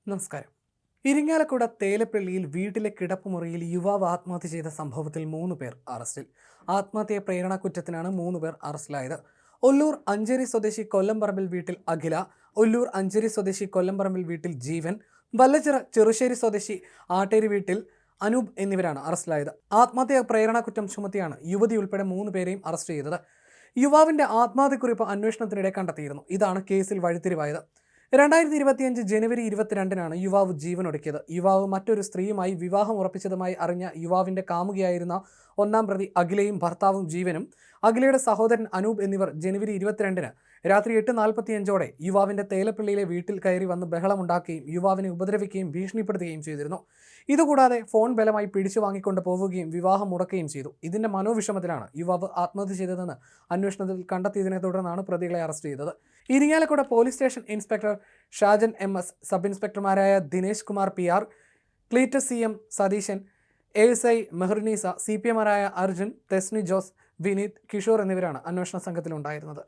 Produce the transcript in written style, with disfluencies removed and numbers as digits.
നമസ്കാരം. ഇരിങ്ങാലക്കുട തേലപ്പള്ളിയിൽ വീട്ടിലെ കിടപ്പുമുറിയിൽ യുവാവ് ആത്മഹത്യ ചെയ്ത സംഭവത്തിൽ 3 പേർ അറസ്റ്റിൽ. ആത്മഹത്യ പ്രേരണ കുറ്റത്തിനാണ് 3 പേർ അറസ്റ്റിലായത്. ഒല്ലൂർ അഞ്ചേരി സ്വദേശി കൊല്ലംപറമ്പിൽ വീട്ടിൽ അഖില, ഒല്ലൂർ അഞ്ചേരി സ്വദേശി കൊല്ലംപറമ്പിൽ വീട്ടിൽ ജീവൻ, വല്ലച്ചിറ ചെറുശ്ശേരി സ്വദേശി ആട്ടേരി വീട്ടിൽ അനൂപ് എന്നിവരാണ് അറസ്റ്റിലായത്. ആത്മഹത്യ പ്രേരണ കുറ്റം ചുമത്തിയാണ് യുവതി ഉൾപ്പെടെ 3 പേരെയും അറസ്റ്റ് ചെയ്തത്. യുവാവിന്റെ ആത്മഹത്യക്കുറിപ്പ് അന്വേഷണത്തിനിടെ കണ്ടെത്തിയിരുന്നു. ഇതാണ് കേസിൽ വഴിത്തിരിവായത്. 2025 ജനുവരി 22-നാണ് യുവാവ് ജീവനൊടുക്കിയത്. യുവാവ് മറ്റൊരു സ്ത്രീയുമായി വിവാഹം ഉറപ്പിച്ചതുമായി അറിഞ്ഞ യുവാവിന്റെ കാമുകിയായിരുന്ന 1-ാം പ്രതി അഖിലയും ഭർത്താവും ജീവനും അഖിലയുടെ സഹോദരൻ അനൂപ് എന്നിവർ ജനുവരി 22-ന് രാത്രി 8:45-ഓടെ യുവാവിന്റെ തേലപ്പള്ളിയിലെ വീട്ടിൽ കയറി വന്ന് ബഹളമുണ്ടാക്കുകയും യുവാവിനെ ഉപദ്രവിക്കുകയും ഭീഷണിപ്പെടുത്തുകയും ചെയ്തിരുന്നു. ഇതുകൂടാതെ ഫോൺ ബലമായി പിടിച്ചു വാങ്ങിക്കൊണ്ട് പോവുകയും വിവാഹം മുടക്കുകയും ചെയ്തു. ഇതിന്റെ മനോവിഷമത്തിലാണ് യുവാവ് ആത്മഹത്യ ചെയ്തതെന്ന് അന്വേഷണത്തിൽ കണ്ടെത്തിയതിനെ തുടർന്നാണ് പ്രതികളെ അറസ്റ്റ് ചെയ്തത്. Irinjalakuda police station inspector Shajan MS, sub ഇൻസ്പെക്ടർമാരായ Dinesh Kumar PR, Cletus CM Satheesan, ASI Mehrunnisa, CPMമാരായ അർജുൻ, തെസ്നി ജോസ്, വിനീത്, കിഷോർ എന്നിവരാണ് അന്വേഷണ സംഘത്തിലുണ്ടായിരുന്നത്.